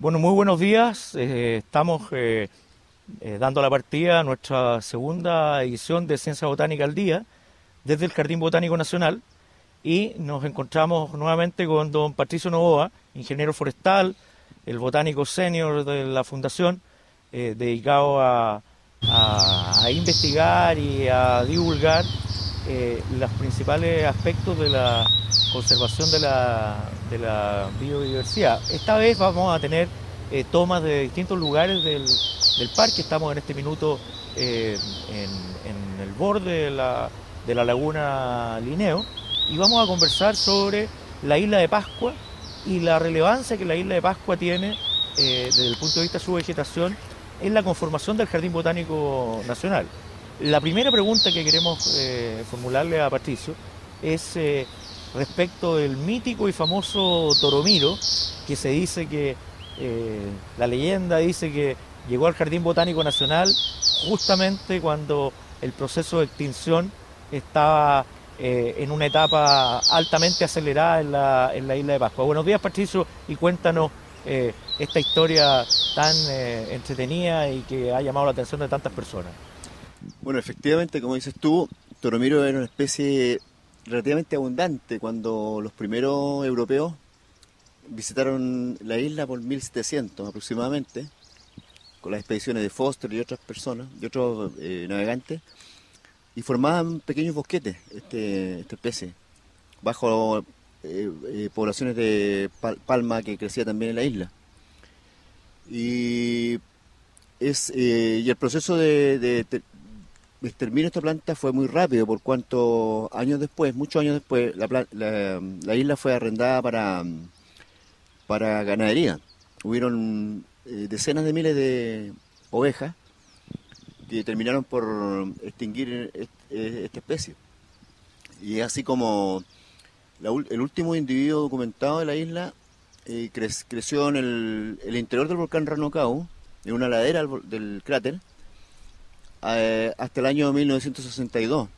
Bueno, muy buenos días. Estamos dando la partida a nuestra segunda edición de Ciencia Botánica al Día desde el Jardín Botánico Nacional y nos encontramos nuevamente con don Patricio Novoa, ingeniero forestal, el botánico senior de la Fundación, dedicado a investigar y a divulgar los principales aspectos de la conservación de la biodiversidad. Esta vez vamos a tener tomas de distintos lugares del parque. Estamos en este minuto en el borde de la laguna Linneo y vamos a conversar sobre la isla de Pascua y la relevancia que la isla de Pascua tiene desde el punto de vista de su vegetación en la conformación del Jardín Botánico Nacional. La primera pregunta que queremos formularle a Patricio es respecto del mítico y famoso Toromiro, que se dice que, la leyenda dice que llegó al Jardín Botánico Nacional justamente cuando el proceso de extinción estaba en una etapa altamente acelerada en la isla de Pascua. Buenos días, Patricio, y cuéntanos esta historia tan entretenida y que ha llamado la atención de tantas personas. Bueno, efectivamente, como dices tú, Toromiro era una especie relativamente abundante cuando los primeros europeos visitaron la isla por 1700 aproximadamente, con las expediciones de Foster y otras personas, y otros navegantes, y formaban pequeños bosquetes, esta especie, bajo poblaciones de palma que crecía también en la isla. Y el proceso de exterminio de esta planta fue muy rápido, por cuanto muchos años después, la isla fue arrendada para ganadería. Hubieron decenas de miles de ovejas que terminaron por extinguir esta especie. Y así como el último individuo documentado de la isla creció en el interior del volcán Ranocao, en una ladera del cráter, hasta el año 1962,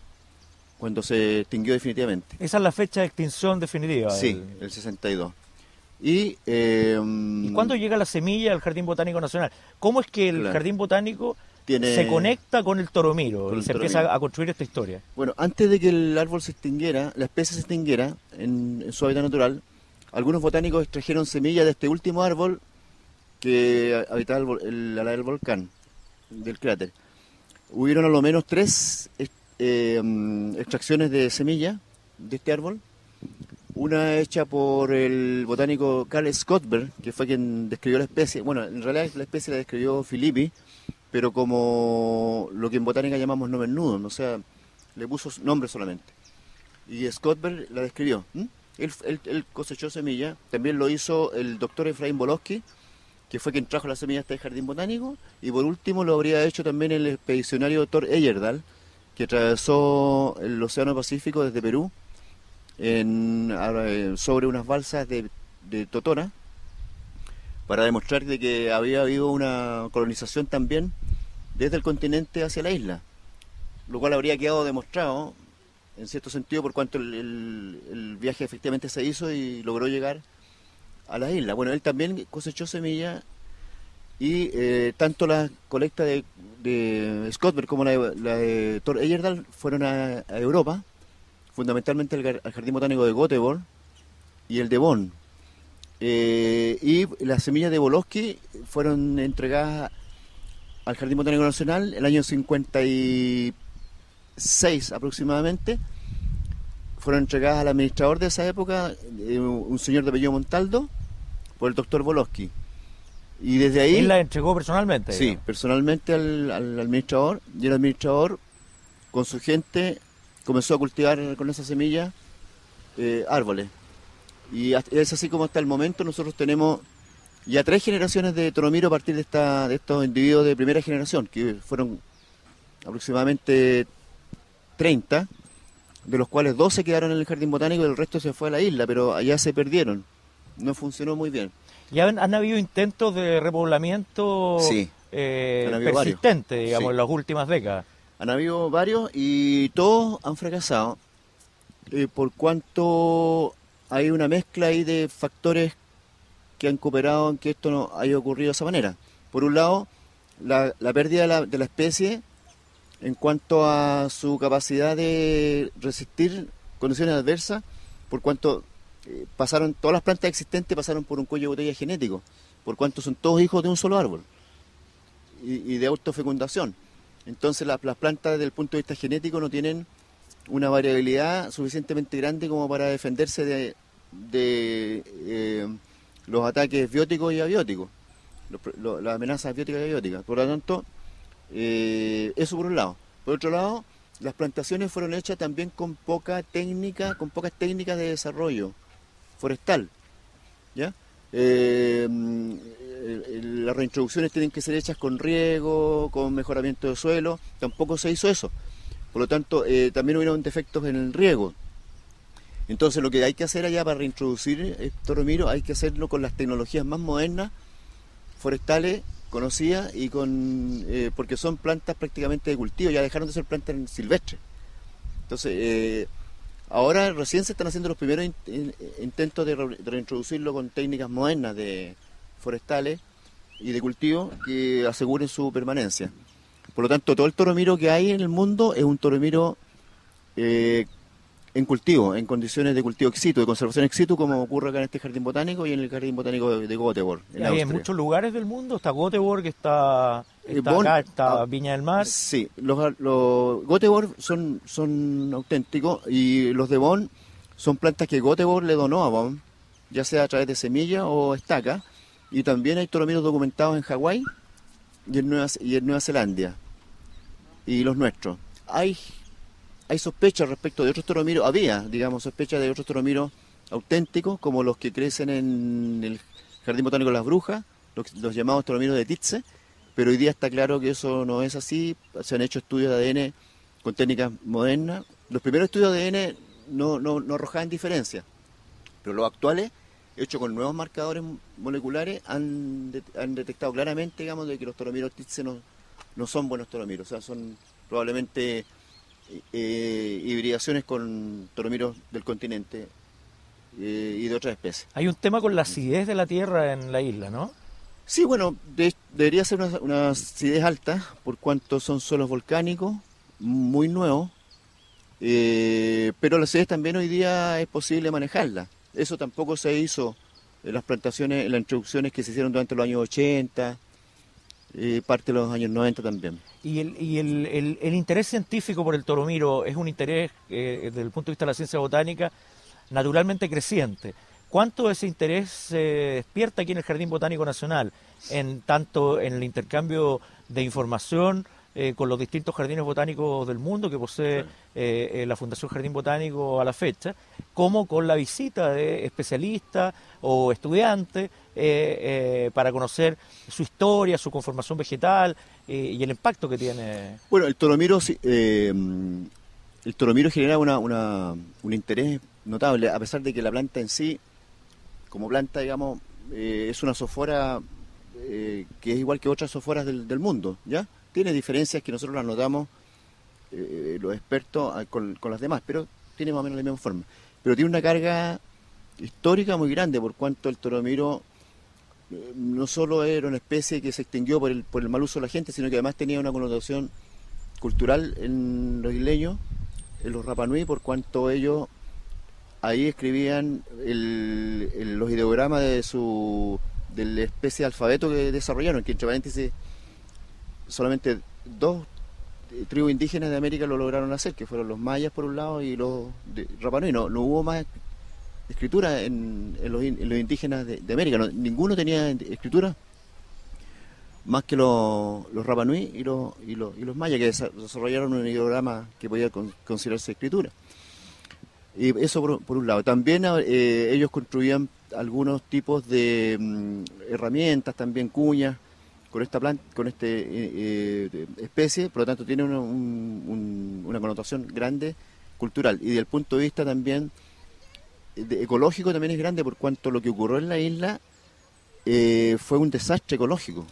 cuando se extinguió definitivamente. Esa es la fecha de extinción definitiva. Sí, el 62. ¿Y cuándo llega la semilla al Jardín Botánico Nacional? ¿Cómo es que el Jardín Botánico se conecta con el Toromiro y se empieza a construir esta historia? Bueno, antes de que el árbol se extinguiera, la especie se extinguiera en su hábitat natural, algunos botánicos extrajeron semillas de este último árbol que habitaba la ladera del volcán, del cráter. Hubieron a lo menos 3 extracciones de semilla de este árbol. Una hecha por el botánico Carl Scottberg, que fue quien describió la especie. Bueno, en realidad la especie la describió Filippi, pero como lo que en botánica llamamos nomen nudum, o sea, le puso nombre solamente. Y Scottberg la describió. Él cosechó semilla. También lo hizo el doctor Efraín Bolowski, que fue quien trajo la semilla hasta el Jardín Botánico, y por último lo habría hecho también el expedicionario Thor Heyerdahl, que atravesó el Océano Pacífico desde Perú sobre unas balsas de Totora, para demostrar de que había habido una colonización también desde el continente hacia la isla, lo cual habría quedado demostrado en cierto sentido por cuanto el viaje efectivamente se hizo y logró llegar a la isla. Bueno, él también cosechó semillas y tanto la colecta de Scottberg como la de Thor Heyerdahl fueron a Europa, fundamentalmente al Jardín Botánico de Göteborg y el de Bonn. Y las semillas de Bolowski fueron entregadas al Jardín Botánico Nacional el año 56 aproximadamente. Fueron entregadas al administrador de esa época, un señor de apellido Montaldo, por el doctor Bolowski. Y desde ahí... ¿Él la entregó personalmente? Sí, digamos. personalmente al administrador, y el administrador con su gente comenzó a cultivar con esa semilla árboles. Y es así como hasta el momento nosotros tenemos ya 3 generaciones de Toromiro a partir de estos individuos de primera generación, que fueron aproximadamente 30, de los cuales 12 quedaron en el Jardín Botánico y el resto se fue a la isla, pero allá se perdieron. No funcionó muy bien. ¿Y han habido intentos de repoblamiento Sí, persistente, digamos, sí, en las últimas décadas? Han habido varios y todos han fracasado por cuanto hay una mezcla ahí de factores que han cooperado en que esto no haya ocurrido de esa manera. Por un lado, la pérdida de la especie en cuanto a su capacidad de resistir condiciones adversas, por cuanto pasaron, todas las plantas existentes pasaron por un cuello de botella genético, por cuanto son todos hijos de un solo árbol y de autofecundación. Entonces las plantas desde el punto de vista genético no tienen una variabilidad suficientemente grande como para defenderse de los ataques bióticos y abióticos, las amenazas bióticas y abióticas. Por lo tanto, eso por un lado. Por otro lado, las plantaciones fueron hechas también con pocas técnicas de desarrollo forestal, ¿ya? Las reintroducciones tienen que ser hechas con riego, con mejoramiento de suelo. Tampoco se hizo eso. Por lo tanto, también hubieron defectos en el riego. Entonces, lo que hay que hacer allá para reintroducir Toromiro, hay que hacerlo con las tecnologías más modernas, forestales, conocidas, y porque son plantas prácticamente de cultivo, ya dejaron de ser plantas silvestres. Entonces, ahora recién se están haciendo los primeros intentos de reintroducirlo con técnicas modernas forestales y de cultivo que aseguren su permanencia. Por lo tanto, todo el toromiro que hay en el mundo es un toromiro en cultivo, en condiciones de cultivo ex situ, de conservación ex situ, como ocurre acá en este jardín botánico y en el jardín botánico de Göteborg, en Austria. En muchos lugares del mundo está Göteborg, está acá, está Viña del Mar. Sí, los Göteborg son auténticos, y los de Bonn son plantas que Göteborg le donó a Bonn, ya sea a través de semilla o estaca, y también hay toromiros documentados en Hawái y en Nueva Zelanda, y los nuestros. Hay sospechas respecto de otros toromiros, sospechas de otros toromiros auténticos, como los que crecen en el Jardín Botánico de las Brujas, los llamados toromiros de Titze, pero hoy día está claro que eso no es así. Se han hecho estudios de ADN con técnicas modernas. Los primeros estudios de ADN no arrojaban diferencias, pero los actuales, hechos con nuevos marcadores moleculares, han detectado claramente, de que los toromiros Titze no son buenos toromiros, o sea, son probablemente hibridaciones con toromiros del continente y de otras especies. Hay un tema con la acidez de la tierra en la isla, ¿no? Sí, bueno, debería ser una acidez alta, por cuanto son suelos volcánicos, muy nuevos, pero la acidez también hoy día es posible manejarla. Eso tampoco se hizo en las plantaciones, en las introducciones que se hicieron durante los años 80, parte de los años 90 también. ¿Y el interés científico por el toromiro es un interés, desde el punto de vista de la ciencia botánica, naturalmente creciente? ¿Cuánto de ese interés se despierta aquí en el Jardín Botánico Nacional, tanto en el intercambio de información con los distintos jardines botánicos del mundo que posee la Fundación Jardín Botánico a la fecha, como con la visita de especialistas o estudiantes para conocer su historia, su conformación vegetal y el impacto que tiene? Bueno, el toromiro genera un interés notable, a pesar de que la planta en sí, como planta, es una zooфора que es igual que otras zooforas del mundo, ¿ya? Tiene diferencias que nosotros las notamos, los expertos, con las demás, pero tiene más o menos la misma forma. Pero tiene una carga histórica muy grande, por cuanto el toromiro no solo era una especie que se extinguió por el mal uso de la gente, sino que además tenía una connotación cultural en los isleños, en los Rapa Nui, por cuanto ellos ahí escribían los ideogramas de la especie de alfabeto que desarrollaron, que entre paréntesis solamente 2 tribus indígenas de América lo lograron hacer, que fueron los mayas por un lado y los de Rapa Nui. No hubo más escritura en los indígenas de América, ninguno tenía escritura más que los Rapa Nui y los mayas, que desarrollaron un ideograma que podía considerarse escritura. Y eso por un lado. También ellos construían algunos tipos de herramientas, también cuñas, con esta planta, con especie, por lo tanto tiene una connotación grande cultural. Y desde el punto de vista también ecológico también es grande, por cuanto lo que ocurrió en la isla fue un desastre ecológico.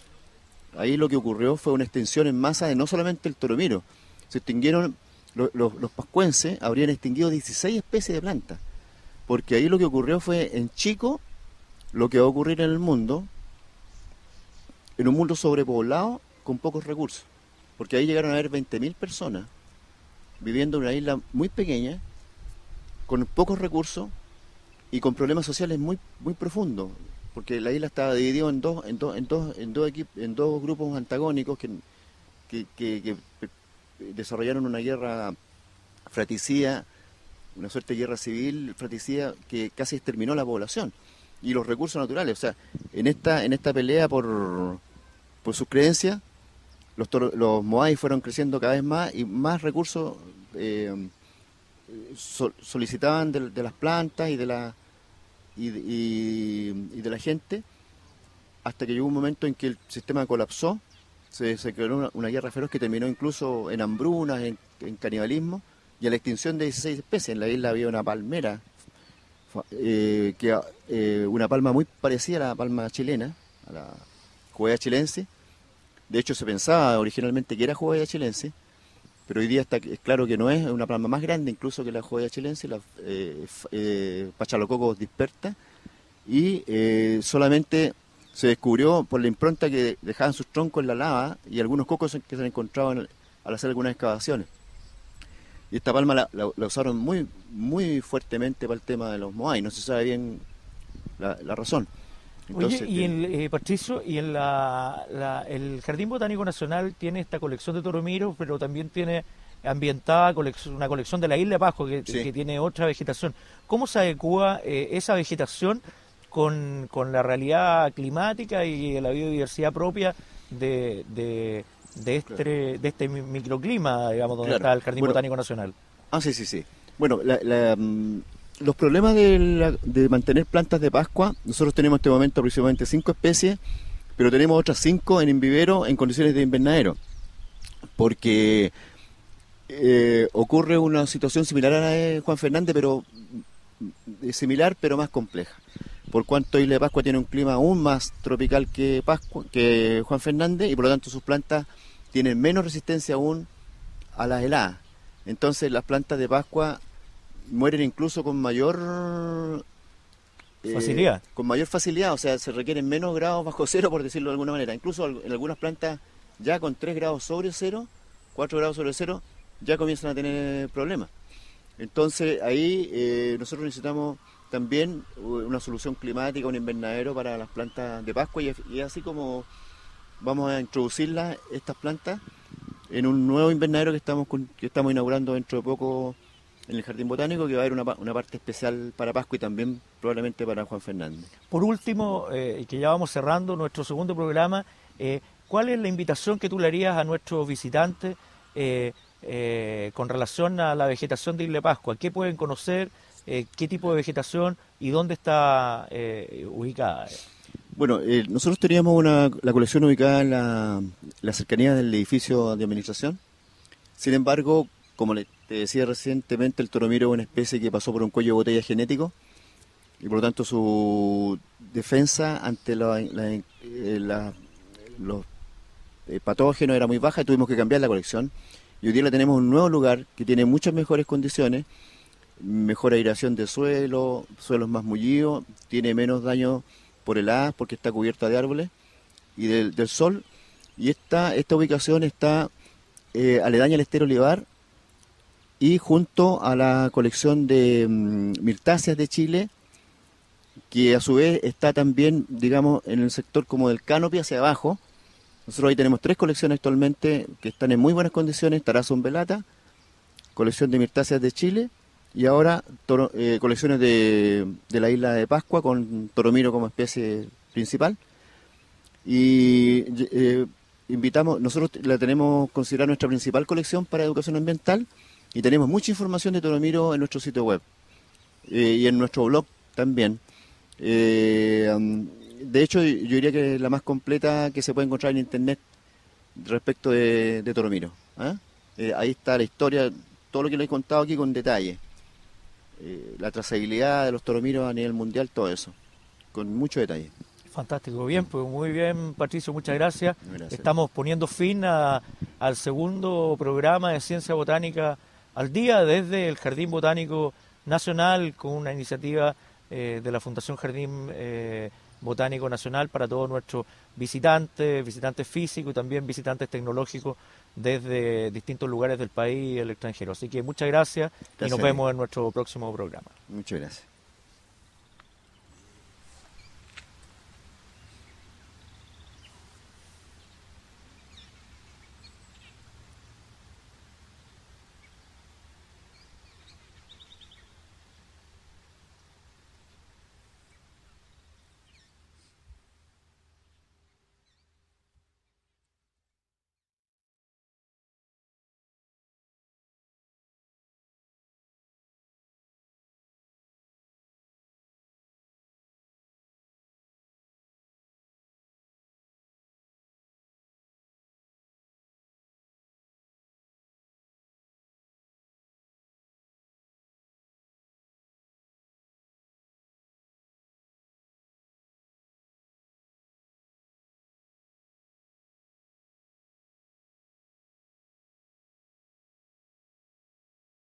Ahí lo que ocurrió fue una extinción en masa de no solamente el toromiro, se extinguieron los pascuenses, habrían extinguido 16 especies de plantas, porque ahí lo que ocurrió fue, en Chico lo que va a ocurrir en el mundo, en un mundo sobrepoblado con pocos recursos. Porque ahí llegaron a haber 20.000 personas viviendo en una isla muy pequeña, con pocos recursos y con problemas sociales muy, muy profundos. Porque la isla estaba dividida en dos grupos antagónicos que desarrollaron una guerra fratricida, una suerte de guerra civil fratricida que casi exterminó la población y los recursos naturales. O sea, en esta pelea por sus creencias, los Moai fueron creciendo cada vez más y más recursos solicitaban de las plantas y de la gente, hasta que llegó un momento en que el sistema colapsó, se creó una guerra feroz que terminó incluso en hambrunas, en canibalismo y a la extinción de 16 especies. En la isla había una palmera, una palma muy parecida a la palma chilena, a la Jovea chilense. De hecho, se pensaba originalmente que era Jovea chilense, pero hoy día es claro que no es una palma más grande incluso que la Jovea chilense, la Pachalococos disperta, y solamente se descubrió por la impronta que dejaban sus troncos en la lava y algunos cocos que se han encontrado al hacer algunas excavaciones. Y esta palma la usaron muy, muy fuertemente para el tema de los Moai, no se sabe bien la razón. Entonces, oye, y Patricio, y en el Jardín Botánico Nacional tiene esta colección de toromiros, pero también tiene ambientada una colección de la isla de Pascua que tiene otra vegetación. ¿Cómo se adecua esa vegetación con la realidad climática y la biodiversidad propia de este microclima, digamos, donde está el Jardín Botánico Nacional? Sí. Bueno, los problemas de mantener plantas de Pascua, nosotros tenemos en este momento aproximadamente 5 especies, pero tenemos otras 5 en vivero en condiciones de invernadero, porque ocurre una situación similar a la de Juan Fernández, pero similar pero más compleja. Por cuanto Isla de Pascua tiene un clima aún más tropical que Juan Fernández, y por lo tanto sus plantas tienen menos resistencia aún a las heladas. Entonces las plantas de Pascua mueren incluso con mayor facilidad. O sea, se requieren menos grados bajo cero, por decirlo de alguna manera. Incluso en algunas plantas ya con 3 grados sobre cero, 4 grados sobre cero, ya comienzan a tener problemas. Entonces ahí nosotros necesitamos también una solución climática, un invernadero para las plantas de Pascua, y así como vamos a introducirlas, estas plantas, en un nuevo invernadero que estamos inaugurando dentro de poco en el Jardín Botánico, que va a haber una parte especial para Pascua y también probablemente para Juan Fernández. Por último, que ya vamos cerrando nuestro segundo programa, ¿cuál es la invitación que tú le harías a nuestros visitantes con relación a la vegetación de Isla de Pascua? ¿Qué pueden conocer? ¿Qué tipo de vegetación y dónde está ubicada? Bueno, nosotros teníamos la colección ubicada en la cercanía del edificio de administración. Sin embargo, como te decía recientemente, el toromiro es una especie que pasó por un cuello de botella genético y por lo tanto su defensa ante los patógenos era muy baja y tuvimos que cambiar la colección. Y hoy día la tenemos en un nuevo lugar que tiene muchas mejores condiciones, mejor aireación de suelos más mullidos, tiene menos daño por heladas porque está cubierta de árboles y del sol. Y esta ubicación está aledaña al estero Olivar y junto a la colección de mirtáceas de Chile, que a su vez está también, digamos, en el sector como del canopy hacia abajo. Nosotros ahí tenemos 3 colecciones actualmente que están en muy buenas condiciones: Tarazón velata, colección de mirtáceas de Chile, y ahora colecciones de la isla de Pascua con toromiro como especie principal. Y nosotros la tenemos considerada nuestra principal colección para educación ambiental y tenemos mucha información de toromiro en nuestro sitio web y en nuestro blog también. De hecho, yo diría que es la más completa que se puede encontrar en internet respecto de toromiro. Ahí está la historia, todo lo que le he contado aquí con detalle. La trazabilidad de los toromiros a nivel mundial, todo eso, con mucho detalle. Fantástico, bien, pues muy bien, Patricio, muchas gracias. Estamos poniendo fin al segundo programa de Ciencia Botánica al Día desde el Jardín Botánico Nacional, con una iniciativa de la Fundación Jardín Botánico Nacional para todos nuestros visitantes, visitantes físicos y también visitantes tecnológicos desde distintos lugares del país y el extranjero. Así que muchas gracias y nos vemos en nuestro próximo programa. Muchas gracias.